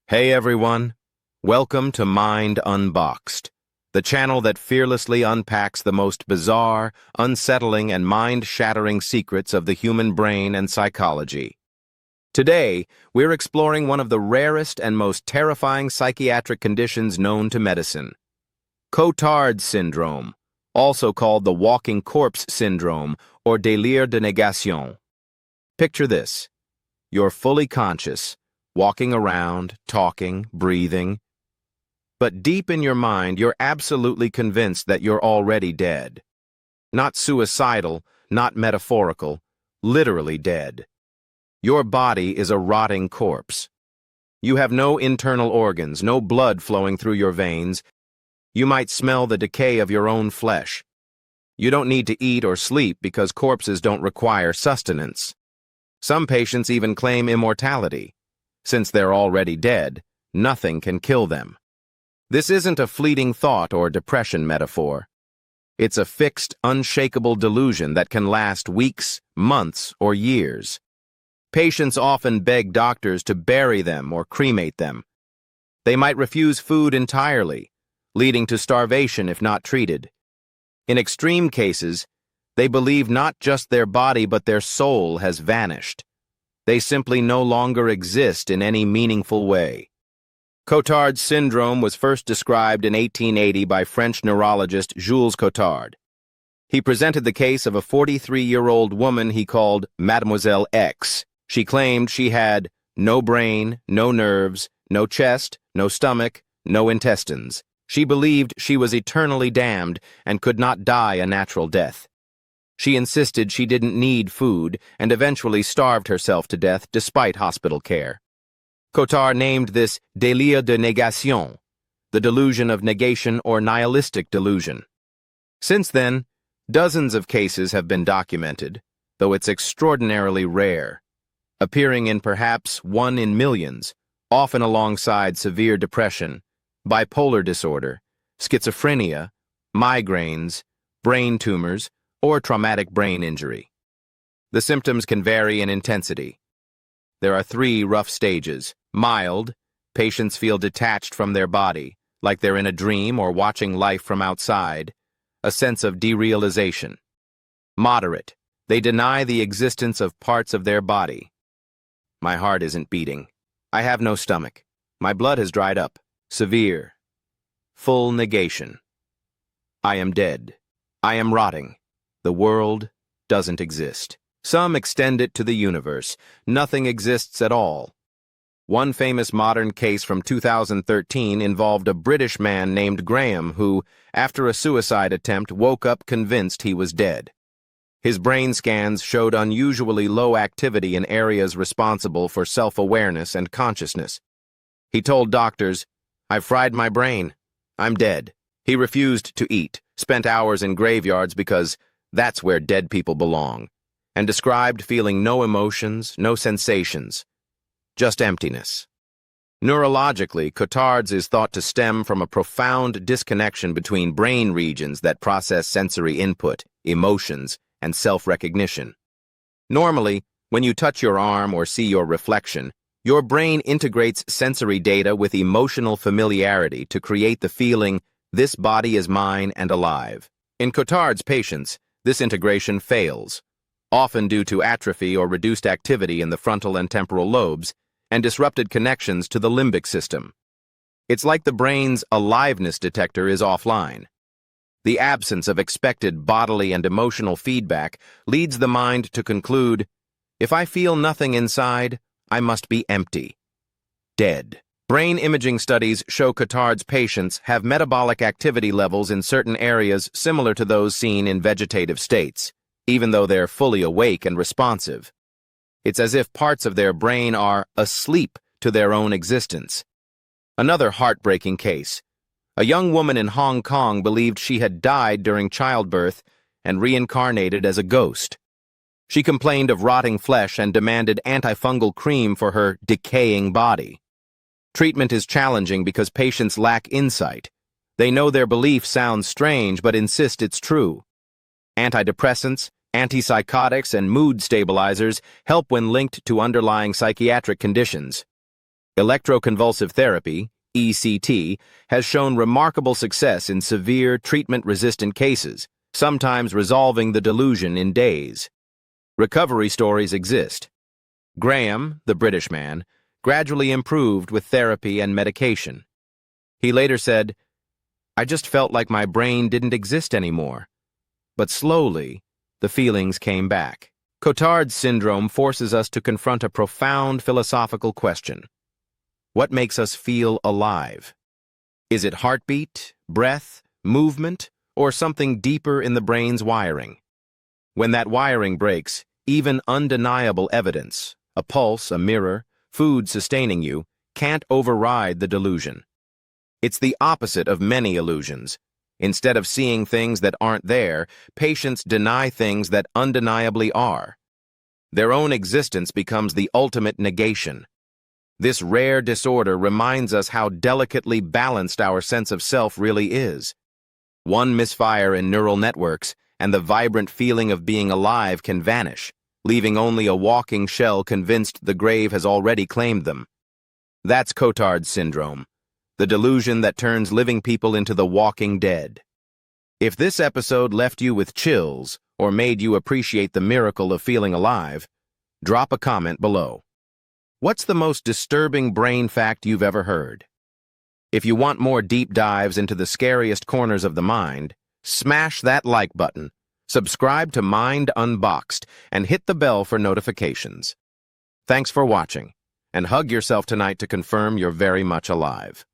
Hey everyone, welcome to Mind Unboxed, the channel that fearlessly unpacks the most bizarre, unsettling, and mind-shattering secrets of the human brain and psychology. Today, we're exploring one of the rarest and most terrifying psychiatric conditions known to medicine, Cotard syndrome, also called the walking corpse syndrome or délire de négation. Picture this: you're fully conscious, walking around, talking, breathing. But deep in your mind, you're absolutely convinced that you're already dead. Not suicidal, not metaphorical, literally dead. Your body is a rotting corpse. You have no internal organs, no blood flowing through your veins. You might smell the decay of your own flesh. You don't need to eat or sleep because corpses don't require sustenance. Some patients even claim immortality. Since they're already dead, nothing can kill them. This isn't a fleeting thought or depression metaphor. It's a fixed, unshakable delusion that can last weeks, months, or years. Patients often beg doctors to bury them or cremate them. They might refuse food entirely, leading to starvation if not treated. In extreme cases, they believe not just their body but their soul has vanished. They simply no longer exist in any meaningful way. Cotard syndrome was first described in 1880 by French neurologist Jules Cotard. He presented the case of a 43-year-old woman he called Mademoiselle X. She claimed she had no brain, no nerves, no chest, no stomach, no intestines. She believed she was eternally damned and could not die a natural death. She insisted she didn't need food and eventually starved herself to death despite hospital care. Cotard named this délire de négation, the delusion of negation or nihilistic delusion. Since then, dozens of cases have been documented, though it's extraordinarily rare, appearing in perhaps 1 in millions, often alongside severe depression, bipolar disorder, schizophrenia, migraines, brain tumors, or traumatic brain injury. The symptoms can vary in intensity. There are 3 rough stages. Mild, patients feel detached from their body, like they're in a dream or watching life from outside, a sense of derealization. Moderate, they deny the existence of parts of their body. My heart isn't beating. I have no stomach. My blood has dried up. Severe. Full negation. I am dead. I am rotting. The world doesn't exist. Some extend it to the universe. Nothing exists at all. One famous modern case from 2013 involved a British man named Graham who, after a suicide attempt, woke up convinced he was dead. His brain scans showed unusually low activity in areas responsible for self-awareness and consciousness. He told doctors, "I've fried my brain. I'm dead." He refused to eat, spent hours in graveyards because that's where dead people belong, and described feeling no emotions, no sensations, just emptiness. Neurologically, Cotard's is thought to stem from a profound disconnection between brain regions that process sensory input, emotions, and self-recognition. Normally, when you touch your arm or see your reflection, your brain integrates sensory data with emotional familiarity to create the feeling, "This body is mine and alive." In Cotard's patients, this integration fails, often due to atrophy or reduced activity in the frontal and temporal lobes, and disrupted connections to the limbic system. It's like the brain's aliveness detector is offline. The absence of expected bodily and emotional feedback leads the mind to conclude, "If I feel nothing inside, I must be empty. Dead." Brain imaging studies show Cotard's patients have metabolic activity levels in certain areas similar to those seen in vegetative states, even though they're fully awake and responsive. It's as if parts of their brain are asleep to their own existence. Another heartbreaking case. A young woman in Hong Kong believed she had died during childbirth and reincarnated as a ghost. She complained of rotting flesh and demanded antifungal cream for her decaying body. Treatment is challenging because patients lack insight. They know their belief sounds strange but insist it's true. Antidepressants, antipsychotics, and mood stabilizers help when linked to underlying psychiatric conditions. Electroconvulsive therapy, ECT, has shown remarkable success in severe treatment-resistant cases, sometimes resolving the delusion in days. Recovery stories exist. Graham, the British man, gradually improved with therapy and medication. He later said, "I just felt like my brain didn't exist anymore." But slowly, the feelings came back. Cotard's syndrome forces us to confront a profound philosophical question. What makes us feel alive? Is it heartbeat, breath, movement, or something deeper in the brain's wiring? When that wiring breaks, even undeniable evidence, a pulse, a mirror, food sustaining you, can't override the delusion. It's the opposite of many illusions. Instead of seeing things that aren't there, patients deny things that undeniably are. Their own existence becomes the ultimate negation. This rare disorder reminds us how delicately balanced our sense of self really is. One misfire in neural networks, and the vibrant feeling of being alive can vanish, leaving only a walking shell convinced the grave has already claimed them. That's Cotard's syndrome, the delusion that turns living people into the walking dead. If this episode left you with chills or made you appreciate the miracle of feeling alive, drop a comment below. What's the most disturbing brain fact you've ever heard? If you want more deep dives into the scariest corners of the mind, smash that like button, subscribe to Mind Unboxed, and hit the bell for notifications. Thanks for watching, and hug yourself tonight to confirm you're very much alive.